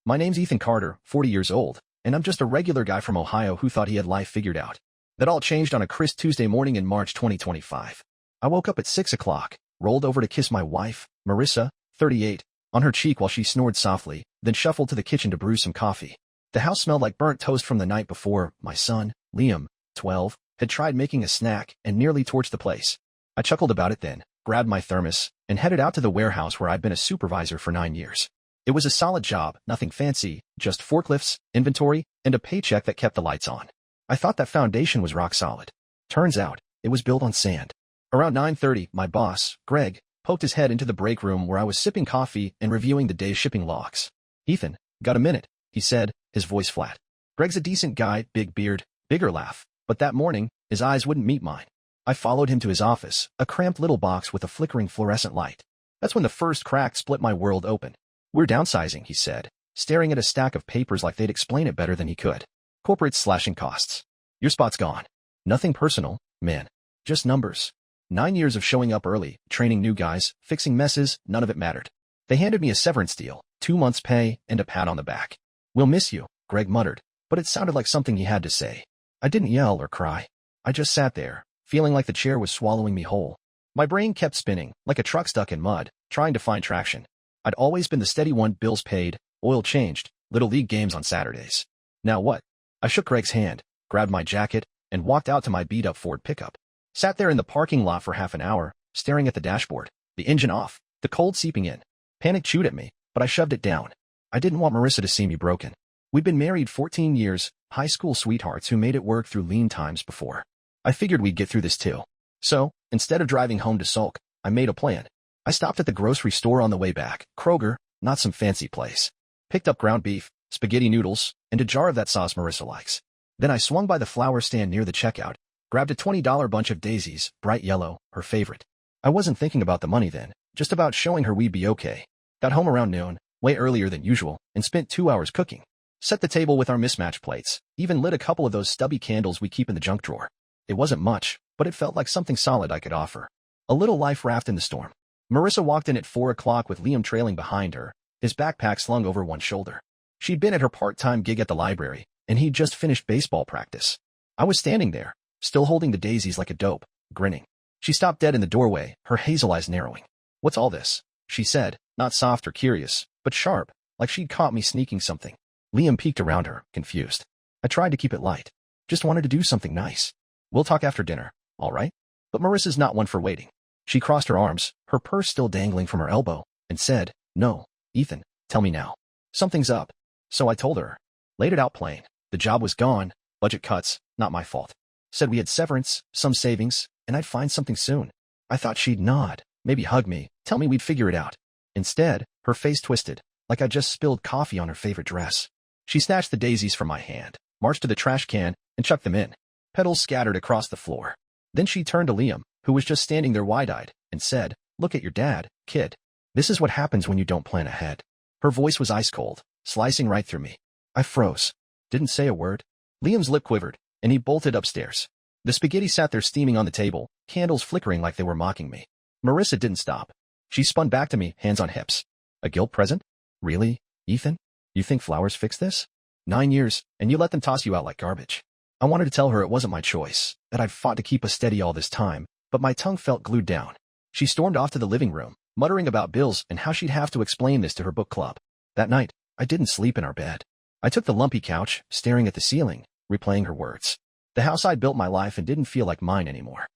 My name's Ethan Carter, 40 years old, and I'm just a regular guy from Ohio who thought he had life figured out. That all changed on a crisp Tuesday morning in March 2025. I woke up at 6 o'clock, rolled over to kiss my wife, Marissa, 38, on her cheek while she snored softly, then shuffled to the kitchen to brew some coffee. The house smelled like burnt toast from the night before. My son, Liam, 12, had tried making a snack and nearly torched the place. I chuckled about it then, grabbed my thermos, and headed out to the warehouse where I'd been a supervisor for 9 years. It was a solid job, nothing fancy, just forklifts, inventory, and a paycheck that kept the lights on. I thought that foundation was rock solid. Turns out, it was built on sand. Around 9:30, my boss, Greg, poked his head into the break room where I was sipping coffee and reviewing the day's shipping logs. "Ethan, got a minute?" he said, his voice flat. Greg's a decent guy, big beard, bigger laugh, but that morning, his eyes wouldn't meet mine. I followed him to his office, a cramped little box with a flickering fluorescent light. That's when the first crack split my world open. "We're downsizing," he said, staring at a stack of papers like they'd explain it better than he could. "Corporate's slashing costs. Your spot's gone. Nothing personal, man. Just numbers. 9 years of showing up early, training new guys, fixing messes, none of it mattered. They handed me a severance deal, 2 months' pay, and a pat on the back. "We'll miss you," Greg muttered, but it sounded like something he had to say. I didn't yell or cry. I just sat there, feeling like the chair was swallowing me whole. My brain kept spinning, like a truck stuck in mud, trying to find traction. I'd always been the steady one, bills paid, oil changed, little league games on Saturdays. Now what? I shook Greg's hand, grabbed my jacket, and walked out to my beat-up Ford pickup. Sat there in the parking lot for half an hour, staring at the dashboard, the engine off, the cold seeping in. Panic chewed at me, but I shoved it down. I didn't want Marissa to see me broken. We'd been married 14 years, high school sweethearts who made it work through lean times before. I figured we'd get through this too. So, instead of driving home to sulk, I made a plan. I stopped at the grocery store on the way back, Kroger, not some fancy place. Picked up ground beef, spaghetti noodles, and a jar of that sauce Marissa likes. Then I swung by the flower stand near the checkout, grabbed a $20 bunch of daisies, bright yellow, her favorite. I wasn't thinking about the money then, just about showing her we'd be okay. Got home around noon, way earlier than usual, and spent 2 hours cooking. Set the table with our mismatched plates, even lit a couple of those stubby candles we keep in the junk drawer. It wasn't much, but it felt like something solid I could offer. A little life raft in the storm. Marissa walked in at 4 o'clock with Liam trailing behind her, his backpack slung over one shoulder. She'd been at her part-time gig at the library, and he'd just finished baseball practice. I was standing there, still holding the daisies like a dope, grinning. She stopped dead in the doorway, her hazel eyes narrowing. "What's all this?" she said, not soft or curious, but sharp, like she'd caught me sneaking something. Liam peeked around her, confused. I tried to keep it light. Just wanted to do something nice. "We'll talk after dinner, all right?" But Marissa's not one for waiting. She crossed her arms, her purse still dangling from her elbow, and said, "No, Ethan, tell me now. Something's up." So I told her. Laid it out plain. The job was gone, budget cuts, not my fault. Said we had severance, some savings, and I'd find something soon. I thought she'd nod, maybe hug me, tell me we'd figure it out. Instead, her face twisted, like I just spilled coffee on her favorite dress. She snatched the daisies from my hand, marched to the trash can, and chucked them in. Petals scattered across the floor. Then she turned to Liam, who was just standing there wide-eyed, and said, "Look at your dad, kid. This is what happens when you don't plan ahead." Her voice was ice-cold, slicing right through me. I froze. Didn't say a word. Liam's lip quivered, and he bolted upstairs. The spaghetti sat there steaming on the table, candles flickering like they were mocking me. Marissa didn't stop. She spun back to me, hands on hips. "A guilt present? Really, Ethan? You think flowers fix this? 9 years, and you let them toss you out like garbage." I wanted to tell her it wasn't my choice, that I'd fought to keep us steady all this time, but my tongue felt glued down. She stormed off to the living room, muttering about bills and how she'd have to explain this to her book club. That night, I didn't sleep in our bed. I took the lumpy couch, staring at the ceiling, replaying her words. The house I'd built my life and didn't feel like mine anymore.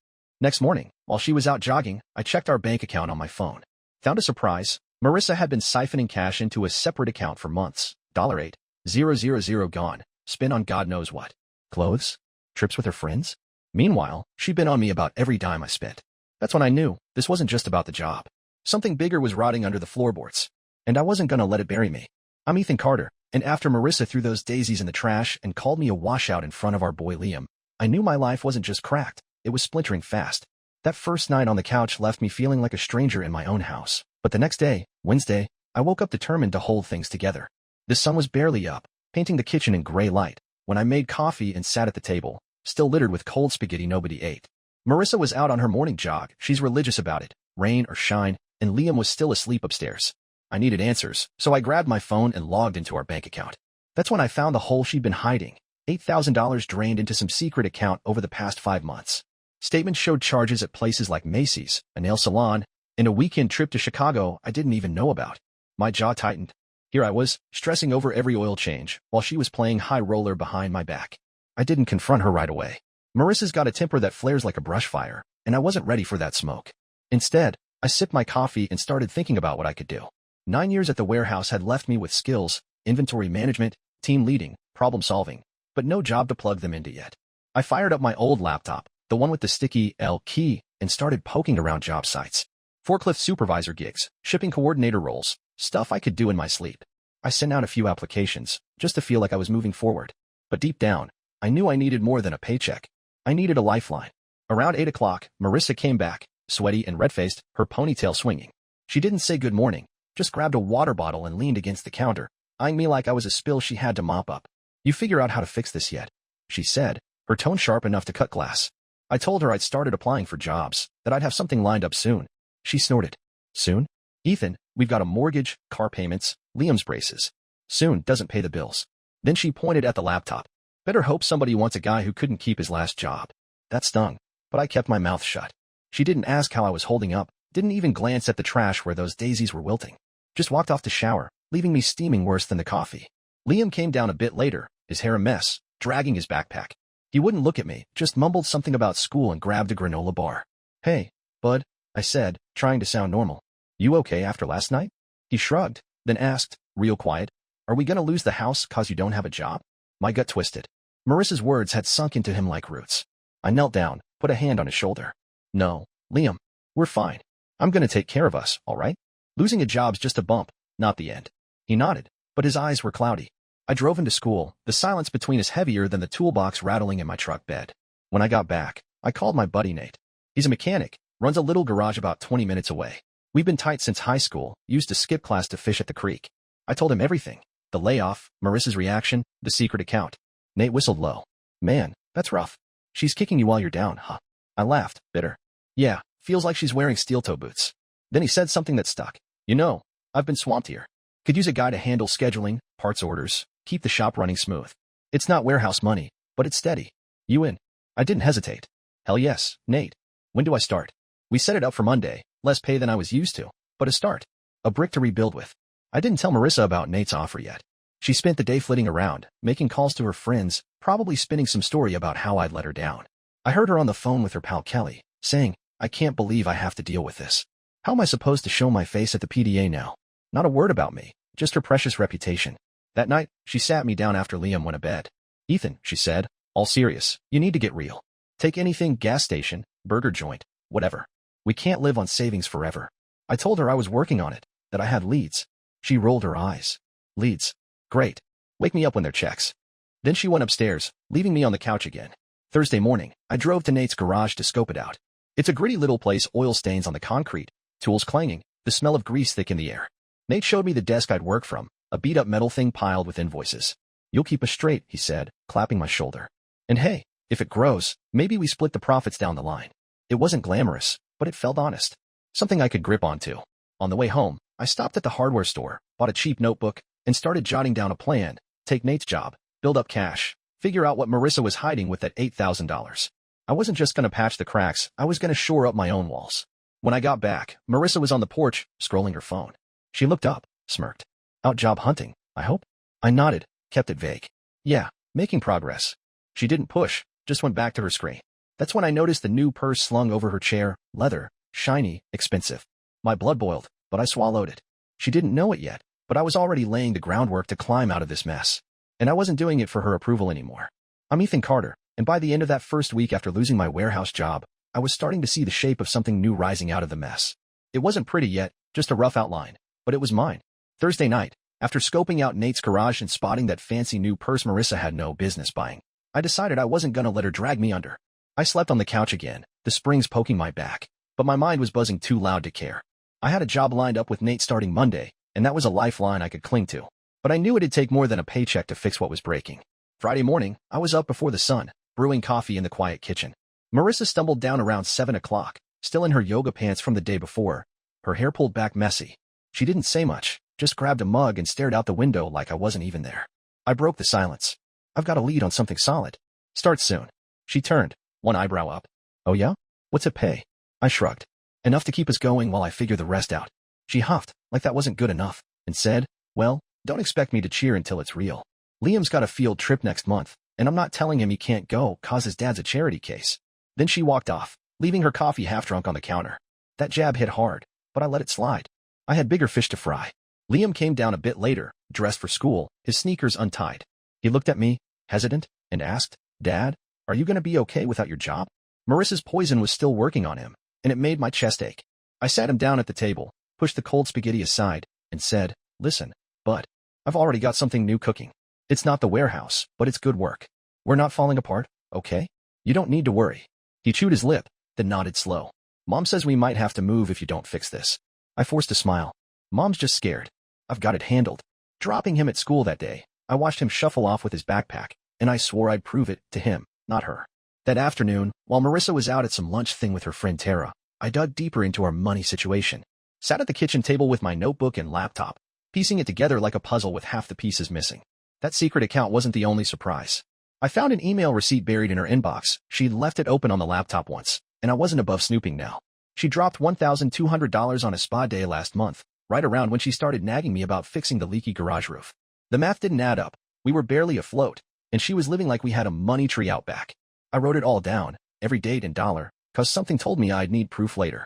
Next morning, while she was out jogging, I checked our bank account on my phone. Found a surprise. Marissa had been siphoning cash into a separate account for months. $8,000 gone, spent on God knows what. Clothes? Trips with her friends? Meanwhile, she'd been on me about every dime I spent. That's when I knew this wasn't just about the job. Something bigger was rotting under the floorboards. And I wasn't gonna let it bury me. I'm Ethan Carter, and after Marissa threw those daisies in the trash and called me a washout in front of our boy Liam, I knew my life wasn't just cracked, it was splintering fast. That first night on the couch left me feeling like a stranger in my own house. But the next day, Wednesday, I woke up determined to hold things together. The sun was barely up, painting the kitchen in gray light, when I made coffee and sat at the table, still littered with cold spaghetti nobody ate. Marissa was out on her morning jog, she's religious about it, rain or shine, and Liam was still asleep upstairs. I needed answers, so I grabbed my phone and logged into our bank account. That's when I found the hole she'd been hiding. $8,000 drained into some secret account over the past 5 months. Statements showed charges at places like Macy's, a nail salon, and a weekend trip to Chicago I didn't even know about. My jaw tightened. Here I was, stressing over every oil change, while she was playing high roller behind my back. I didn't confront her right away. Marissa's got a temper that flares like a brush fire, and I wasn't ready for that smoke. Instead, I sipped my coffee and started thinking about what I could do. 9 years at the warehouse had left me with skills, inventory management, team leading, problem solving, but no job to plug them into yet. I fired up my old laptop, the one with the sticky L key, and started poking around job sites. Forklift supervisor gigs, shipping coordinator roles, stuff I could do in my sleep. I sent out a few applications, just to feel like I was moving forward. But deep down, I knew I needed more than a paycheck. I needed a lifeline. Around 8 o'clock, Marissa came back, sweaty and red-faced, her ponytail swinging. She didn't say good morning, just grabbed a water bottle and leaned against the counter, eyeing me like I was a spill she had to mop up. "You figure out how to fix this yet?" she said, her tone sharp enough to cut glass. I told her I'd started applying for jobs, that I'd have something lined up soon. She snorted. "Soon? Ethan, we've got a mortgage, car payments, Liam's braces. Soon doesn't pay the bills." Then she pointed at the laptop. "Better hope somebody wants a guy who couldn't keep his last job." That stung, but I kept my mouth shut. She didn't ask how I was holding up, didn't even glance at the trash where those daisies were wilting. Just walked off to shower, leaving me steaming worse than the coffee. Liam came down a bit later, his hair a mess, dragging his backpack. He wouldn't look at me, just mumbled something about school and grabbed a granola bar. "Hey, bud," I said, trying to sound normal. "You okay after last night?" He shrugged, then asked, real quiet, "Are we gonna lose the house 'cause you don't have a job?" My gut twisted. Marissa's words had sunk into him like roots. I knelt down, put a hand on his shoulder. "No, Liam, we're fine. I'm gonna take care of us, all right? Losing a job's just a bump, not the end." He nodded, but his eyes were cloudy. I drove him to school, the silence between us heavier than the toolbox rattling in my truck bed. When I got back, I called my buddy Nate. He's a mechanic, runs a little garage about 20 minutes away. We've been tight since high school, used to skip class to fish at the creek. I told him everything. The layoff, Marissa's reaction, the secret account. Nate whistled low. "Man, that's rough. She's kicking you while you're down, huh?" I laughed, bitter. "Yeah, feels like she's wearing steel-toe boots." Then he said something that stuck. "You know, I've been swamped here. Could use a guy to handle scheduling, parts orders, keep the shop running smooth. It's not warehouse money, but it's steady. You in?" I didn't hesitate. "Hell yes, Nate. When do I start?" We set it up for Monday, less pay than I was used to, but a start. A brick to rebuild with. I didn't tell Marissa about Nate's offer yet. She spent the day flitting around, making calls to her friends, probably spinning some story about how I'd let her down. I heard her on the phone with her pal Kelly, saying, "I can't believe I have to deal with this. How am I supposed to show my face at the PDA now?" Not a word about me, just her precious reputation. That night, she sat me down after Liam went to bed. "Ethan," she said, all serious, "you need to get real. Take anything, gas station, burger joint, whatever. We can't live on savings forever." I told her I was working on it, that I had leads. She rolled her eyes. "Leads? Great. Wake me up when they're checks." Then she went upstairs, leaving me on the couch again. Thursday morning, I drove to Nate's garage to scope it out. It's a gritty little place, oil stains on the concrete, tools clanging, the smell of grease thick in the air. Nate showed me the desk I'd work from, a beat-up metal thing piled with invoices. "You'll keep us straight," he said, clapping my shoulder. "And hey, if it grows, maybe we split the profits down the line." It wasn't glamorous, but it felt honest. Something I could grip onto. On the way home, I stopped at the hardware store, bought a cheap notebook, and started jotting down a plan. Take Nate's job, build up cash, figure out what Marissa was hiding with that $8,000. I wasn't just going to patch the cracks, I was going to shore up my own walls. When I got back, Marissa was on the porch, scrolling her phone. She looked up, smirked. "Out job hunting, I hope?" I nodded, kept it vague. "Yeah, making progress." She didn't push, just went back to her screen. That's when I noticed the new purse slung over her chair, leather, shiny, expensive. My blood boiled, but I swallowed it. She didn't know it yet, but I was already laying the groundwork to climb out of this mess. And I wasn't doing it for her approval anymore. I'm Ethan Carter, and by the end of that first week after losing my warehouse job, I was starting to see the shape of something new rising out of the mess. It wasn't pretty yet, just a rough outline, but it was mine. Thursday night, after scoping out Nate's garage and spotting that fancy new purse Marissa had no business buying, I decided I wasn't gonna let her drag me under. I slept on the couch again, the springs poking my back, but my mind was buzzing too loud to care. I had a job lined up with Nate starting Monday, and that was a lifeline I could cling to. But I knew it'd take more than a paycheck to fix what was breaking. Friday morning, I was up before the sun, brewing coffee in the quiet kitchen. Marissa stumbled down around 7 o'clock, still in her yoga pants from the day before, her hair pulled back messy. She didn't say much, just grabbed a mug and stared out the window like I wasn't even there. I broke the silence. I've got a lead on something solid. Starts soon. She turned, one eyebrow up. Oh yeah? What's it pay? I shrugged. Enough to keep us going while I figure the rest out. She huffed, like that wasn't good enough, and said, well, don't expect me to cheer until it's real. Liam's got a field trip next month, and I'm not telling him he can't go cause his dad's a charity case. Then she walked off, leaving her coffee half-drunk on the counter. That jab hit hard, but I let it slide. I had bigger fish to fry. Liam came down a bit later, dressed for school, his sneakers untied. He looked at me, hesitant, and asked, Dad, are you going to be okay without your job? Marissa's poison was still working on him, and it made my chest ache. I sat him down at the table, pushed the cold spaghetti aside, and said, listen, bud, I've already got something new cooking. It's not the warehouse, but it's good work. We're not falling apart, okay? You don't need to worry. He chewed his lip, then nodded slow. Mom says we might have to move if you don't fix this. I forced a smile. Mom's just scared. I've got it handled. Dropping him at school that day, I watched him shuffle off with his backpack, and I swore I'd prove it to him, not her. That afternoon, while Marissa was out at some lunch thing with her friend Tara, I dug deeper into our money situation. Sat at the kitchen table with my notebook and laptop, piecing it together like a puzzle with half the pieces missing. That secret account wasn't the only surprise. I found an email receipt buried in her inbox. She'd left it open on the laptop once, and I wasn't above snooping now. She dropped $1,200 on a spa day last month, right around when she started nagging me about fixing the leaky garage roof. The math didn't add up. We were barely afloat, and she was living like we had a money tree out back. I wrote it all down, every date and dollar, cause something told me I'd need proof later.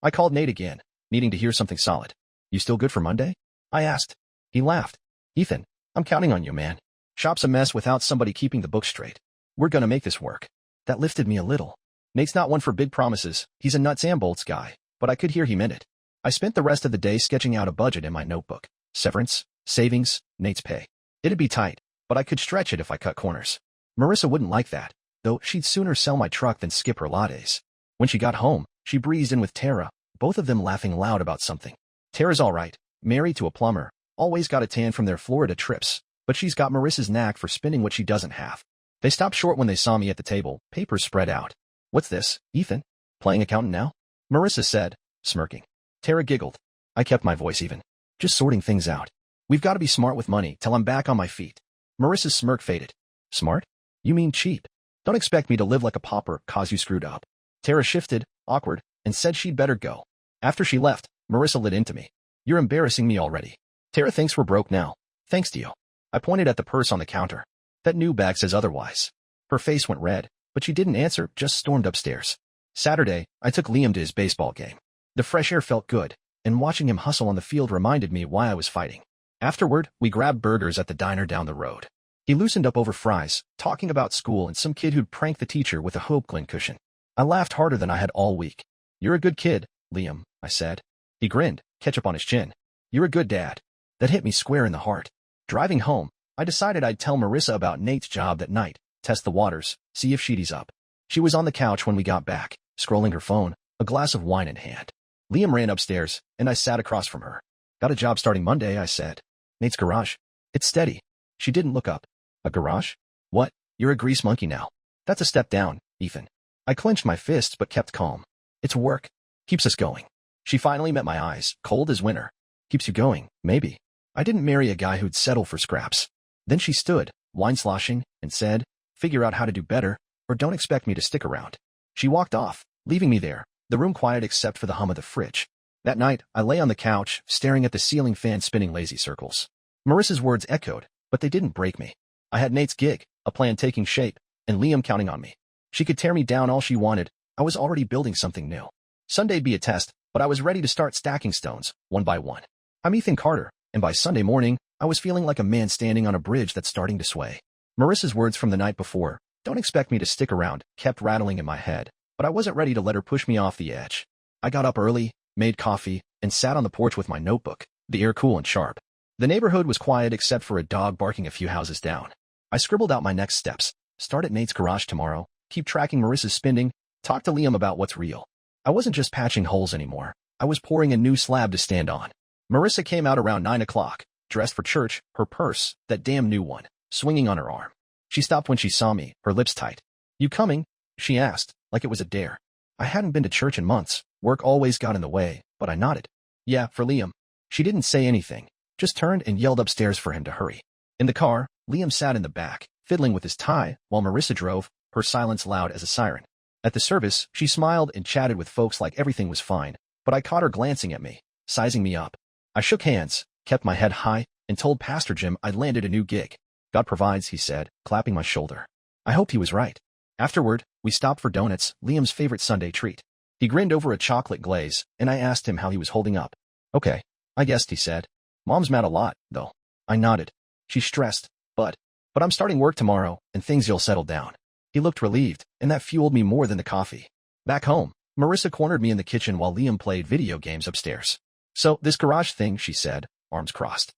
I called Nate again, needing to hear something solid. You still good for Monday? I asked. He laughed. Ethan, I'm counting on you, man. Shop's a mess without somebody keeping the books straight. We're gonna make this work. That lifted me a little. Nate's not one for big promises. He's a nuts and bolts guy, but I could hear he meant it. I spent the rest of the day sketching out a budget in my notebook. Severance, savings, Nate's pay. It'd be tight, but I could stretch it if I cut corners. Marissa wouldn't like that, though she'd sooner sell my truck than skip her lattes. When she got home, she breezed in with Tara, both of them laughing loud about something. Tara's all right, married to a plumber, always got a tan from their Florida trips, but she's got Marissa's knack for spinning what she doesn't have. They stopped short when they saw me at the table, papers spread out. What's this, Ethan? Playing accountant now? Marissa said, smirking. Tara giggled. I kept my voice even. Just sorting things out. We've got to be smart with money till I'm back on my feet. Marissa's smirk faded. Smart? You mean cheap? Don't expect me to live like a pauper cause you screwed up. Tara shifted, awkward, and said she'd better go. After she left, Marissa lit into me. You're embarrassing me already. Tara thinks we're broke now. Thanks to you. I pointed at the purse on the counter. That new bag says otherwise. Her face went red, but she didn't answer, just stormed upstairs. Saturday, I took Liam to his baseball game. The fresh air felt good, and watching him hustle on the field reminded me why I was fighting. Afterward, we grabbed burgers at the diner down the road. He loosened up over fries, talking about school and some kid who'd pranked the teacher with a Hope Glen cushion. I laughed harder than I had all week. You're a good kid, Liam, I said. He grinned, ketchup on his chin. You're a good dad. That hit me square in the heart. Driving home, I decided I'd tell Marissa about Nate's job that night, test the waters, see if she'd ease up. She was on the couch when we got back, scrolling her phone, a glass of wine in hand. Liam ran upstairs, and I sat across from her. Got a job starting Monday, I said. Nate's garage. It's steady. She didn't look up. A garage? What? You're a grease monkey now. That's a step down, Ethan. I clenched my fists but kept calm. It's work. Keeps us going. She finally met my eyes, cold as winter. Keeps you going, maybe. I didn't marry a guy who'd settle for scraps. Then she stood, wine sloshing, and said, figure out how to do better, or don't expect me to stick around. She walked off, leaving me there, the room quiet except for the hum of the fridge. That night, I lay on the couch, staring at the ceiling fan spinning lazy circles. Marissa's words echoed, but they didn't break me. I had Nate's gig, a plan taking shape, and Liam counting on me. She could tear me down all she wanted. I was already building something new. Sunday'd be a test, but I was ready to start stacking stones, one by one. I'm Ethan Carter, and by Sunday morning, I was feeling like a man standing on a bridge that's starting to sway. Marissa's words from the night before, don't expect me to stick around, kept rattling in my head, but I wasn't ready to let her push me off the edge. I got up early, made coffee, and sat on the porch with my notebook, the air cool and sharp. The neighborhood was quiet except for a dog barking a few houses down. I scribbled out my next steps, start at Nate's garage tomorrow, keep tracking Marissa's spending, talk to Liam about what's real. I wasn't just patching holes anymore. I was pouring a new slab to stand on. Marissa came out around 9 o'clock, dressed for church, her purse, that damn new one, swinging on her arm. She stopped when she saw me, her lips tight. You coming? She asked, like it was a dare. I hadn't been to church in months. Work always got in the way, but I nodded. Yeah, for Liam. She didn't say anything, just turned and yelled upstairs for him to hurry. In the car, Liam sat in the back, fiddling with his tie, while Marissa drove, her silence loud as a siren. At the service, she smiled and chatted with folks like everything was fine, but I caught her glancing at me, sizing me up. I shook hands, kept my head high, and told Pastor Jim I'd landed a new gig. God provides, he said, clapping my shoulder. I hoped he was right. Afterward, we stopped for donuts, Liam's favorite Sunday treat. He grinned over a chocolate glaze, and I asked him how he was holding up. Okay, I guessed, he said. Mom's mad a lot, though. I nodded. She's stressed, but I'm starting work tomorrow, and things will settle down. He looked relieved, and that fueled me more than the coffee. Back home, Marissa cornered me in the kitchen while Liam played video games upstairs. So, this garage thing, she said, arms crossed.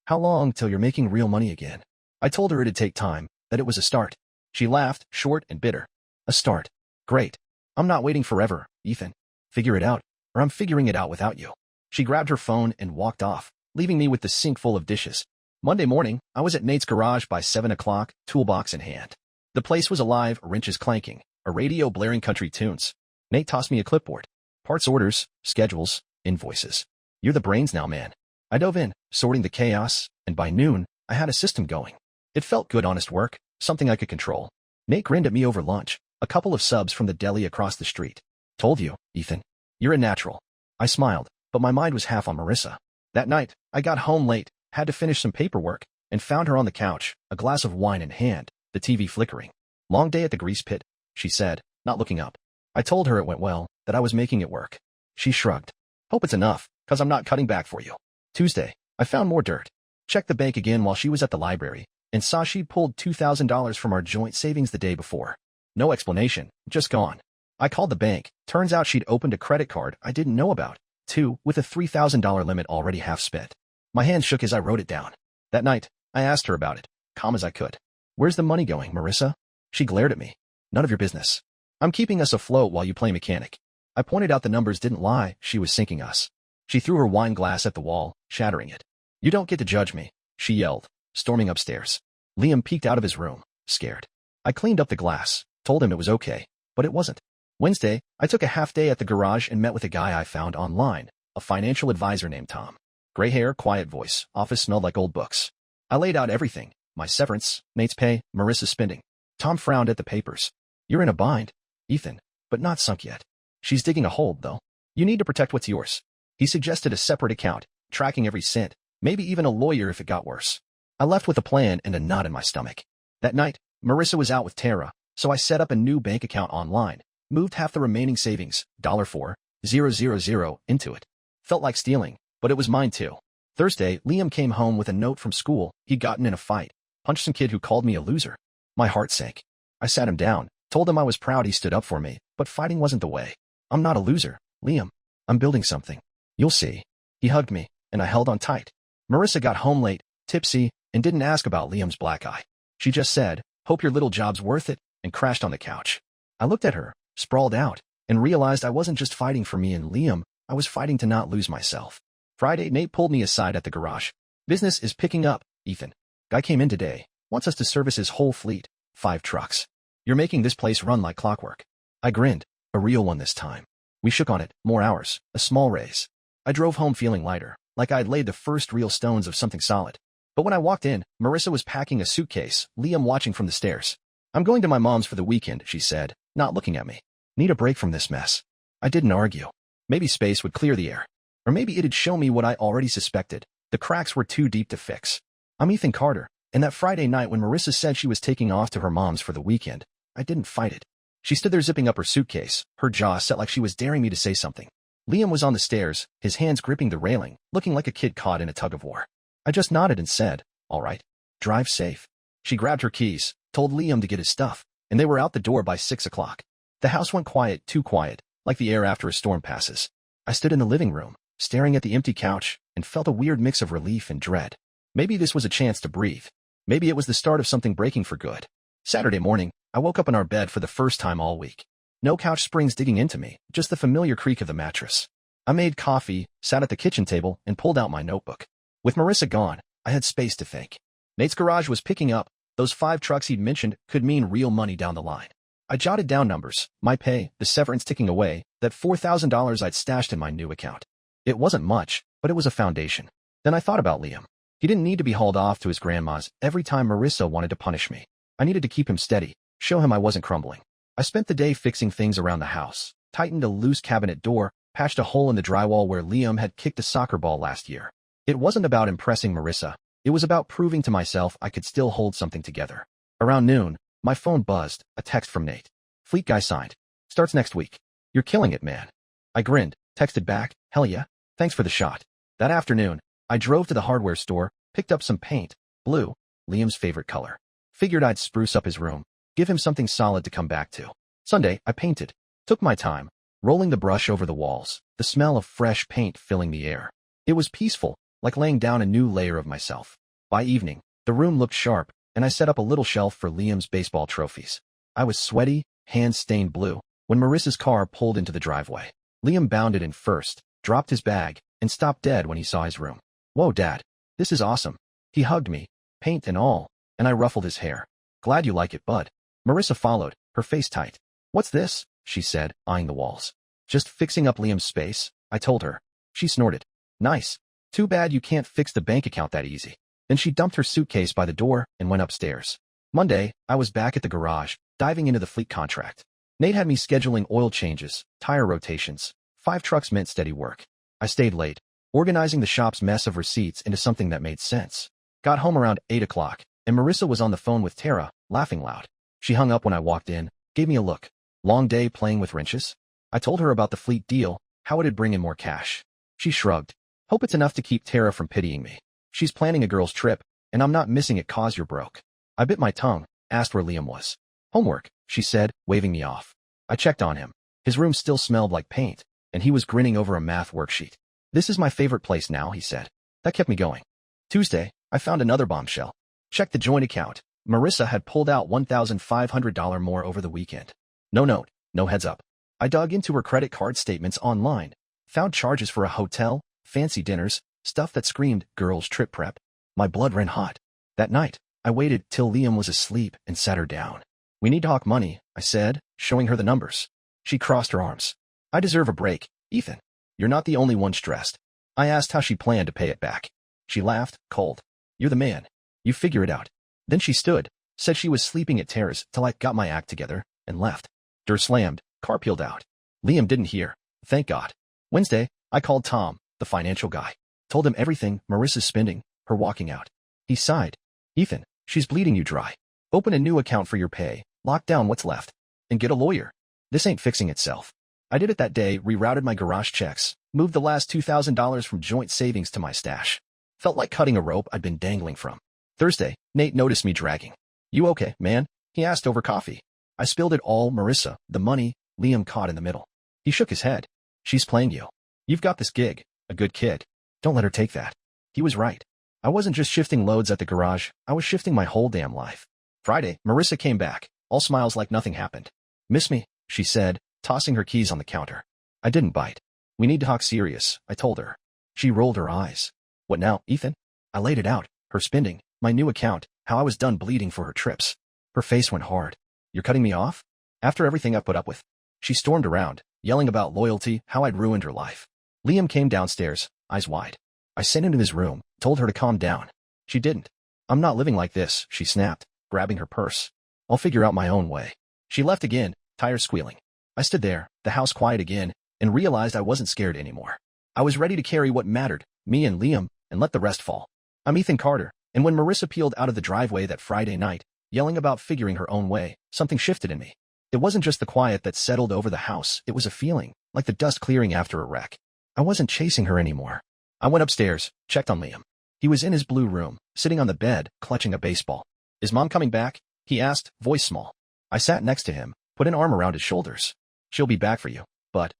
How long till you're making real money again? I told her it'd take time, that it was a start. She laughed, short and bitter. A start. Great. I'm not waiting forever, Ethan. Figure it out, or I'm figuring it out without you. She grabbed her phone and walked off, leaving me with the sink full of dishes. Monday morning, I was at Nate's garage by 7 o'clock, toolbox in hand. The place was alive, wrenches clanking, a radio blaring country tunes. Nate tossed me a clipboard. Parts orders, schedules, invoices. You're the brains now, man. I dove in, sorting the chaos, and by noon, I had a system going. It felt good, honest work, something I could control. Nate grinned at me over lunch, a couple of subs from the deli across the street. Told you, Ethan. You're a natural. I smiled, but my mind was half on Marissa. That night, I got home late, had to finish some paperwork, and found her on the couch, a glass of wine in hand, the TV flickering. Long day at the grease pit, she said, not looking up. I told her it went well, that I was making it work. She shrugged. Hope it's enough, 'cause I'm not cutting back for you. Tuesday, I found more dirt. Checked the bank again while she was at the library, and saw she'd pulled $2,000 from our joint savings the day before. No explanation, just gone. I called the bank. Turns out she'd opened a credit card I didn't know about, too, with a $3,000 limit already half spent. My hands shook as I wrote it down. That night, I asked her about it, calm as I could. Where's the money going, Marissa? She glared at me. None of your business. I'm keeping us afloat while you play mechanic. I pointed out the numbers didn't lie, she was sinking us. She threw her wine glass at the wall, shattering it. You don't get to judge me, she yelled, storming upstairs. Liam peeked out of his room, scared. I cleaned up the glass, told him it was okay, but it wasn't. Wednesday, I took a half day at the garage and met with a guy I found online, a financial advisor named Tom. Gray hair, quiet voice, office smelled like old books. I laid out everything, my severance, Nate's pay, Marissa's spending. Tom frowned at the papers. You're in a bind, Ethan, but not sunk yet. She's digging a hole, though. You need to protect what's yours. He suggested a separate account, tracking every cent, maybe even a lawyer if it got worse. I left with a plan and a knot in my stomach. That night, Marissa was out with Tara, so I set up a new bank account online, moved half the remaining savings, $4,000, into it. Felt like stealing, but it was mine too. Thursday, Liam came home with a note from school. He'd gotten in a fight, punched some kid who called me a loser. My heart sank. I sat him down, told him I was proud he stood up for me, but fighting wasn't the way. I'm not a loser, Liam. I'm building something. You'll see. He hugged me, and I held on tight. Marissa got home late, tipsy, and didn't ask about Liam's black eye. She just said, hope your little job's worth it, and crashed on the couch. I looked at her, sprawled out, and realized I wasn't just fighting for me and Liam, I was fighting to not lose myself. Friday, Nate pulled me aside at the garage. Business is picking up, Ethan. Guy came in today, wants us to service his whole fleet, 5 trucks. You're making this place run like clockwork. I grinned, a real one this time. We shook on it, more hours, a small raise. I drove home feeling lighter, like I'd laid the first real stones of something solid. But when I walked in, Marissa was packing a suitcase, Liam watching from the stairs. I'm going to my mom's for the weekend, she said, not looking at me. Need a break from this mess. I didn't argue. Maybe space would clear the air. Or maybe it'd show me what I already suspected. The cracks were too deep to fix. I'm Ethan Carter, and that Friday night when Marissa said she was taking off to her mom's for the weekend, I didn't fight it. She stood there zipping up her suitcase, her jaw set like she was daring me to say something. Liam was on the stairs, his hands gripping the railing, looking like a kid caught in a tug-of-war. I just nodded and said, all right. Drive safe. She grabbed her keys, told Liam to get his stuff, and they were out the door by 6 o'clock. The house went quiet, too quiet, like the air after a storm passes. I stood in the living room, staring at the empty couch, and felt a weird mix of relief and dread. Maybe this was a chance to breathe. Maybe it was the start of something breaking for good. Saturday morning, I woke up in our bed for the first time all week. No couch springs digging into me, just the familiar creak of the mattress. I made coffee, sat at the kitchen table, and pulled out my notebook. With Marissa gone, I had space to think. Nate's garage was picking up. Those 5 trucks he'd mentioned could mean real money down the line. I jotted down numbers, my pay, the severance ticking away, that $4,000 I'd stashed in my new account. It wasn't much, but it was a foundation. Then I thought about Liam. He didn't need to be hauled off to his grandma's every time Marissa wanted to punish me. I needed to keep him steady, show him I wasn't crumbling. I spent the day fixing things around the house, tightened a loose cabinet door, patched a hole in the drywall where Liam had kicked a soccer ball last year. It wasn't about impressing Marissa. It was about proving to myself I could still hold something together. Around noon, my phone buzzed, a text from Nate. Fleet guy signed. Starts next week. You're killing it, man. I grinned, texted back, hell yeah, thanks for the shot. That afternoon, I drove to the hardware store, picked up some paint, blue, Liam's favorite color. Figured I'd spruce up his room, give him something solid to come back to. Sunday, I painted. Took my time, rolling the brush over the walls, the smell of fresh paint filling the air. It was peaceful, like laying down a new layer of myself. By evening, the room looked sharp, and I set up a little shelf for Liam's baseball trophies. I was sweaty, hands stained blue, when Marissa's car pulled into the driveway. Liam bounded in first, dropped his bag, and stopped dead when he saw his room. Whoa, Dad. This is awesome. He hugged me, paint and all, and I ruffled his hair. Glad you like it, bud. Marissa followed, her face tight. What's this? She said, eyeing the walls. Just fixing up Liam's space, I told her. She snorted. Nice. Too bad you can't fix the bank account that easy. Then she dumped her suitcase by the door and went upstairs. Monday, I was back at the garage, diving into the fleet contract. Nate had me scheduling oil changes, tire rotations. 5 trucks meant steady work. I stayed late, organizing the shop's mess of receipts into something that made sense. Got home around 8 o'clock, and Marissa was on the phone with Tara, laughing loud. She hung up when I walked in, gave me a look. Long day playing with wrenches? I told her about the fleet deal, how it'd bring in more cash. She shrugged. Hope it's enough to keep Tara from pitying me. She's planning a girl's trip, and I'm not missing it 'cause you're broke. I bit my tongue, asked where Liam was. Homework, she said, waving me off. I checked on him. His room still smelled like paint, and he was grinning over a math worksheet. This is my favorite place now, he said. That kept me going. Tuesday, I found another bombshell. Checked the joint account. Marissa had pulled out $1,500 more over the weekend. No note, no heads up. I dug into her credit card statements online, found charges for a hotel, fancy dinners, stuff that screamed girls' trip prep. My blood ran hot. That night, I waited till Liam was asleep and sat her down. We need to talk money, I said, showing her the numbers. She crossed her arms. I deserve a break, Ethan. You're not the only one stressed. I asked how she planned to pay it back. She laughed, cold. You're the man. You figure it out. Then she stood, said she was sleeping at Tara's till I got my act together, and left. Door slammed, car peeled out. Liam didn't hear, thank God. Wednesday, I called Tom, the financial guy. Told him everything, Marissa's spending, her walking out. He sighed. Ethan, she's bleeding you dry. Open a new account for your pay, lock down what's left, and get a lawyer. This ain't fixing itself. I did it that day, rerouted my garage checks, moved the last $2,000 from joint savings to my stash. Felt like cutting a rope I'd been dangling from. Thursday, Nate noticed me dragging. You okay, man? He asked over coffee. I spilled it all, Marissa, the money, Liam caught in the middle. He shook his head. She's playing you. You've got this gig, a good kid. Don't let her take that. He was right. I wasn't just shifting loads at the garage, I was shifting my whole damn life. Friday, Marissa came back, all smiles like nothing happened. Miss me, she said, tossing her keys on the counter. I didn't bite. We need to talk serious, I told her. She rolled her eyes. What now, Ethan? I laid it out, her spending, my new account, how I was done bleeding for her trips. Her face went hard. You're cutting me off? After everything I put up with. She stormed around, yelling about loyalty, how I'd ruined her life. Liam came downstairs, eyes wide. I sent him to his room, told her to calm down. She didn't. I'm not living like this, she snapped, grabbing her purse. I'll figure out my own way. She left again, tires squealing. I stood there, the house quiet again, and realized I wasn't scared anymore. I was ready to carry what mattered, me and Liam, and let the rest fall. I'm Ethan Carter, and when Marissa peeled out of the driveway that Friday night, yelling about figuring her own way, something shifted in me. It wasn't just the quiet that settled over the house, it was a feeling, like the dust clearing after a wreck. I wasn't chasing her anymore. I went upstairs, checked on Liam. He was in his blue room, sitting on the bed, clutching a baseball. Is Mom coming back? He asked, voice small. I sat next to him, put an arm around his shoulders. She'll be back for you, but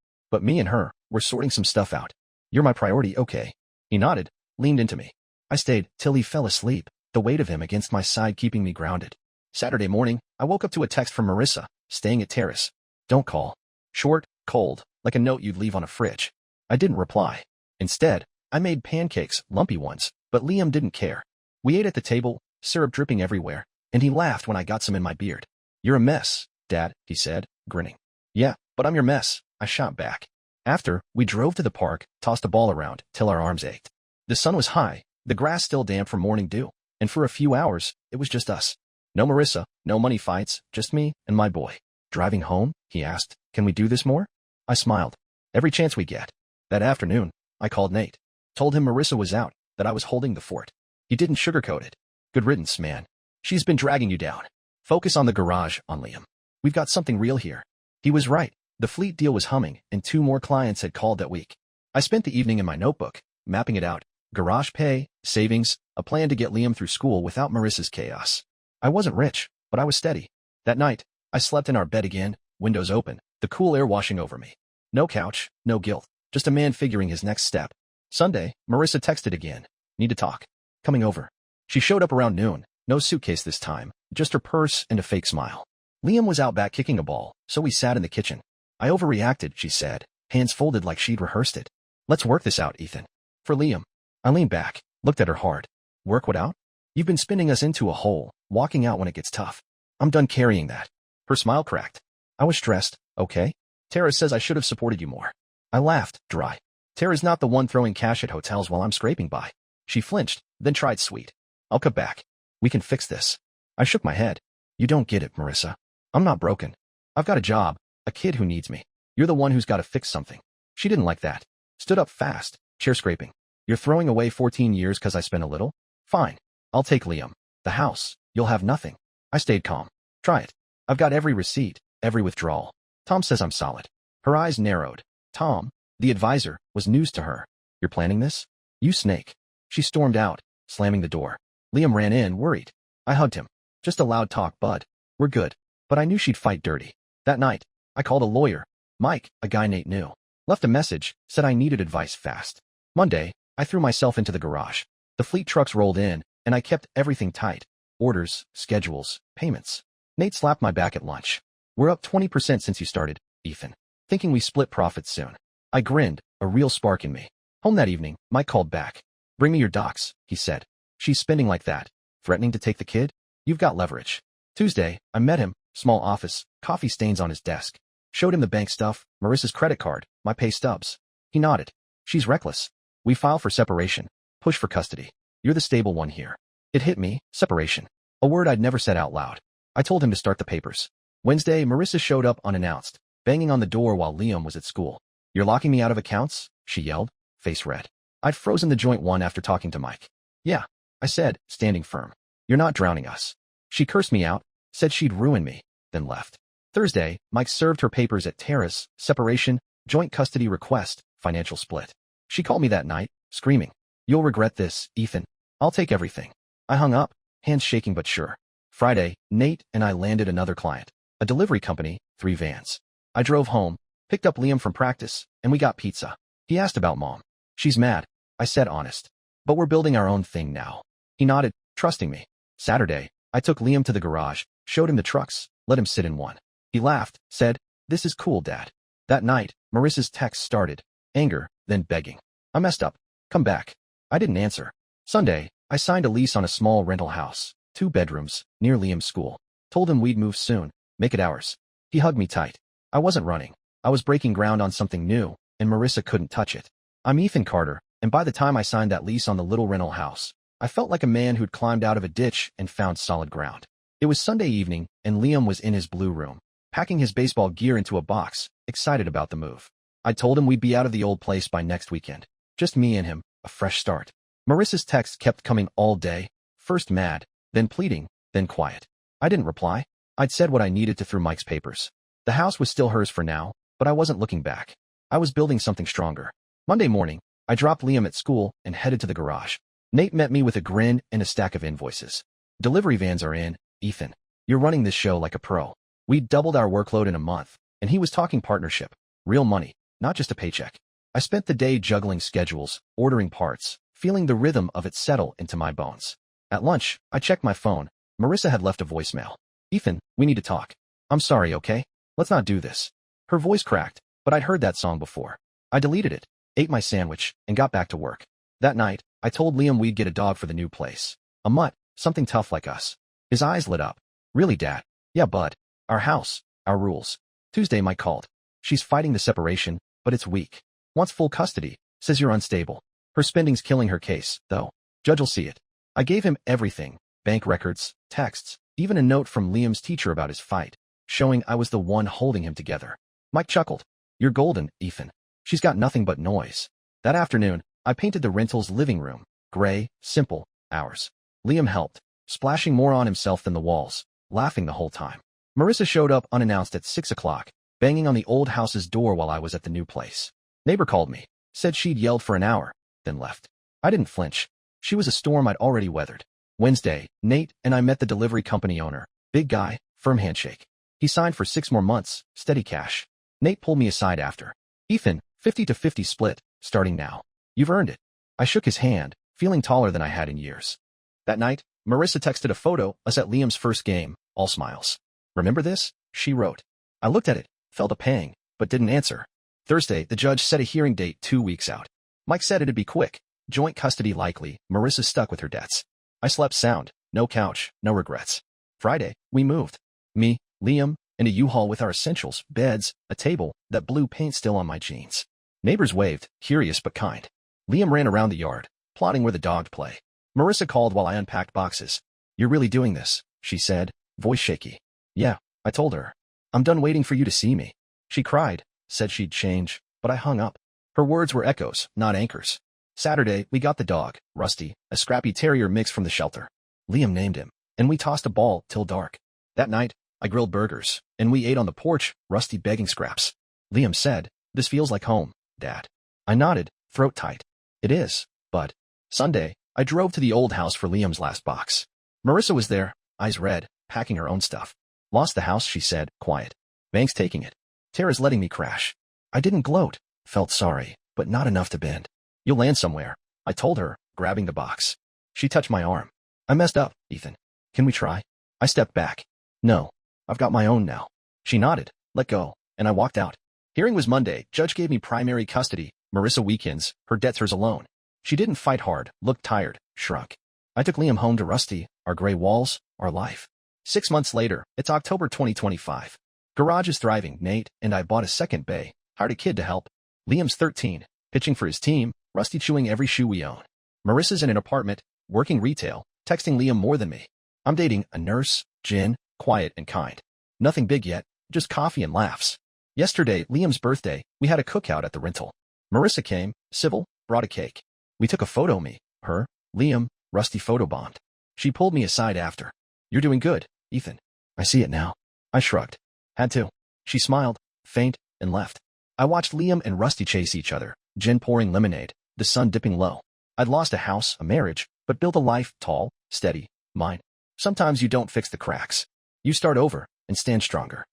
me and her, we're sorting some stuff out. You're my priority, okay? He nodded, leaned into me. I stayed till he fell asleep, the weight of him against my side keeping me grounded. Saturday morning, I woke up to a text from Marissa, staying at Terrace. Don't call. Short, cold, like a note you'd leave on a fridge. I didn't reply. Instead, I made pancakes, lumpy ones, but Liam didn't care. We ate at the table, syrup dripping everywhere, and he laughed when I got some in my beard. You're a mess, Dad, he said, grinning. Yeah, but I'm your mess, I shot back. After, we drove to the park, tossed a ball around, till our arms ached. The sun was high, the grass still damp from morning dew, and for a few hours, it was just us. No Marissa, no money fights, just me and my boy. Driving home, he asked, can we do this more? I smiled. Every chance we get. That afternoon, I called Nate. Told him Marissa was out, that I was holding the fort. He didn't sugarcoat it. Good riddance, man. She's been dragging you down. Focus on the garage, on Liam. We've got something real here. He was right. The fleet deal was humming, and 2 more clients had called that week. I spent the evening in my notebook, mapping it out. Garage pay, savings, a plan to get Liam through school without Marissa's chaos. I wasn't rich, but I was steady. That night, I slept in our bed again, windows open, the cool air washing over me. No couch, no guilt, just a man figuring his next step. Sunday, Marissa texted again. Need to talk. Coming over. She showed up around noon, no suitcase this time, just her purse and a fake smile. Liam was out back kicking a ball, so we sat in the kitchen. I overreacted, she said, hands folded like she'd rehearsed it. Let's work this out, Ethan. For Liam. I leaned back, looked at her hard. Work what out? You've been spinning us into a hole, walking out when it gets tough. I'm done carrying that. Her smile cracked. I was stressed, okay? Tara says I should have supported you more. I laughed, dry. Tara's not the one throwing cash at hotels while I'm scraping by. She flinched, then tried sweet. I'll cut back. We can fix this. I shook my head. You don't get it, Marissa. I'm not broken. I've got a job, a kid who needs me. You're the one who's got to fix something. She didn't like that. Stood up fast, chair scraping. You're throwing away 14 years because I spent a little? Fine. I'll take Liam. The house. You'll have nothing. I stayed calm. Try it. I've got every receipt, every withdrawal. Tom says I'm solid. Her eyes narrowed. Tom, the advisor, was news to her. You're planning this? You snake. She stormed out, slamming the door. Liam ran in, worried. I hugged him. Just a loud talk, bud. We're good. But I knew she'd fight dirty. That night, I called a lawyer. Mike, a guy Nate knew. Left a message, said I needed advice fast. Monday, I threw myself into the garage. The fleet trucks rolled in, and I kept everything tight. Orders, schedules, payments. Nate slapped my back at lunch. We're up 20% since you started, Ethan. Thinking we split profits soon. I grinned, a real spark in me. Home that evening, Mike called back. Bring me your docs, he said. She's spending like that. Threatening to take the kid? You've got leverage. Tuesday, I met him, small office, coffee stains on his desk. Showed him the bank stuff, Marissa's credit card, my pay stubs. He nodded. She's reckless. We file for separation. Push for custody. You're the stable one here. It hit me, separation. A word I'd never said out loud. I told him to start the papers. Wednesday, Marissa showed up unannounced, banging on the door while Liam was at school. You're locking me out of accounts? She yelled, face red. I'd frozen the joint one after talking to Mike. Yeah, I said, standing firm. You're not drowning us. She cursed me out, said she'd ruin me, then left. Thursday, Mike served her papers at Tara's, separation, joint custody request, financial split. She called me that night, screaming. You'll regret this, Ethan. I'll take everything. I hung up, hands shaking but sure. Friday, Nate and I landed another client. A delivery company, 3 vans. I drove home, picked up Liam from practice, and we got pizza. He asked about Mom. She's mad, I said honest. But we're building our own thing now. He nodded, trusting me. Saturday, I took Liam to the garage, showed him the trucks, let him sit in one. He laughed, said, this is cool, Dad. That night, Marissa's text started. Anger, then begging. I messed up. Come back. I didn't answer. Sunday, I signed a lease on a small rental house, 2 bedrooms, near Liam's school. Told him we'd move soon, make it ours. He hugged me tight. I wasn't running. I was breaking ground on something new, and Marissa couldn't touch it. I'm Ethan Carter, and by the time I signed that lease on the little rental house, I felt like a man who'd climbed out of a ditch and found solid ground. It was Sunday evening, and Liam was in his blue room, packing his baseball gear into a box, excited about the move. I told him we'd be out of the old place by next weekend. Just me and him, a fresh start. Marissa's texts kept coming all day, first mad, then pleading, then quiet. I didn't reply. I'd said what I needed to through Mike's papers. The house was still hers for now, but I wasn't looking back. I was building something stronger. Monday morning, I dropped Liam at school and headed to the garage. Nate met me with a grin and a stack of invoices. Delivery vans are in, Ethan. You're running this show like a pro. We doubled our workload in a month, and he was talking partnership. Real money, not just a paycheck. I spent the day juggling schedules, ordering parts, feeling the rhythm of it settle into my bones. At lunch, I checked my phone. Marissa had left a voicemail. Ethan, we need to talk. I'm sorry, okay? Let's not do this. Her voice cracked, but I'd heard that song before. I deleted it, ate my sandwich, and got back to work. That night, I told Liam we'd get a dog for the new place. A mutt, something tough like us. His eyes lit up. Really, Dad? Yeah, bud. Our house, our rules. Tuesday, Mike called. She's fighting the separation, but it's weak. Wants full custody, says you're unstable. Her spending's killing her case, though. Judge'll see it. I gave him everything, bank records, texts, even a note from Liam's teacher about his fight, showing I was the one holding him together. Mike chuckled. You're golden, Ethan. She's got nothing but noise. That afternoon, I painted the rental's living room. Gray, simple, ours. Liam helped, splashing more on himself than the walls, laughing the whole time. Marissa showed up unannounced at 6 o'clock, banging on the old house's door while I was at the new place. Neighbor called me, said she'd yelled for an hour, then left. I didn't flinch. She was a storm I'd already weathered. Wednesday, Nate and I met the delivery company owner. Big guy, firm handshake. He signed for 6 more months, steady cash. Nate pulled me aside after. Ethan, 50-50 split, starting now. You've earned it. I shook his hand, feeling taller than I had in years. That night, Marissa texted a photo, us at Liam's first game, all smiles. Remember this? She wrote. I looked at it, felt a pang, but didn't answer. Thursday, the judge set a hearing date 2 weeks out. Mike said it'd be quick. Joint custody likely. Marissa stuck with her debts. I slept sound. No couch, no regrets. Friday, we moved. Me, Liam, and a U-Haul with our essentials, beds, a table, that blue paint still on my jeans. Neighbors waved, curious but kind. Liam ran around the yard, plotting where the dog'd play. Marissa called while I unpacked boxes. You're really doing this, she said, voice shaky. Yeah, I told her. I'm done waiting for you to see me. She cried, said she'd change, but I hung up. Her words were echoes, not anchors. Saturday, we got the dog, Rusty, a scrappy terrier mix from the shelter. Liam named him, and we tossed a ball till dark. That night, I grilled burgers, and we ate on the porch, Rusty begging scraps. Liam said, this feels like home, Dad. I nodded, throat tight. It is, but. Sunday, I drove to the old house for Liam's last box. Marissa was there, eyes red, packing her own stuff. Lost the house, she said, quiet. Bank's taking it. Tara's letting me crash. I didn't gloat, felt sorry, but not enough to bend. You'll land somewhere, I told her, grabbing the box. She touched my arm. I messed up, Ethan. Can we try? I stepped back. No, I've got my own now. She nodded, let go, and I walked out. Hearing was Monday. Judge gave me primary custody. Marissa weekends, her debts hers alone. She didn't fight hard, looked tired, shrunk. I took Liam home to Rusty, our gray walls, our life. 6 months later, it's October 2025. Garage is thriving. Nate and I bought a second bay, hired a kid to help. Liam's 13, pitching for his team, Rusty chewing every shoe we own. Marissa's in an apartment, working retail, texting Liam more than me. I'm dating a nurse, Jen, quiet and kind. Nothing big yet, just coffee and laughs. Yesterday, Liam's birthday, we had a cookout at the rental. Marissa came, civil, brought a cake. We took a photo, me, her, Liam, Rusty photobombed. She pulled me aside after. You're doing good, Ethan. I see it now. I shrugged. Had to. She smiled, faint, and left. I watched Liam and Rusty chase each other, Jen pouring lemonade, the sun dipping low. I'd lost a house, a marriage, but built a life, tall, steady, mine. Sometimes you don't fix the cracks. You start over and stand stronger.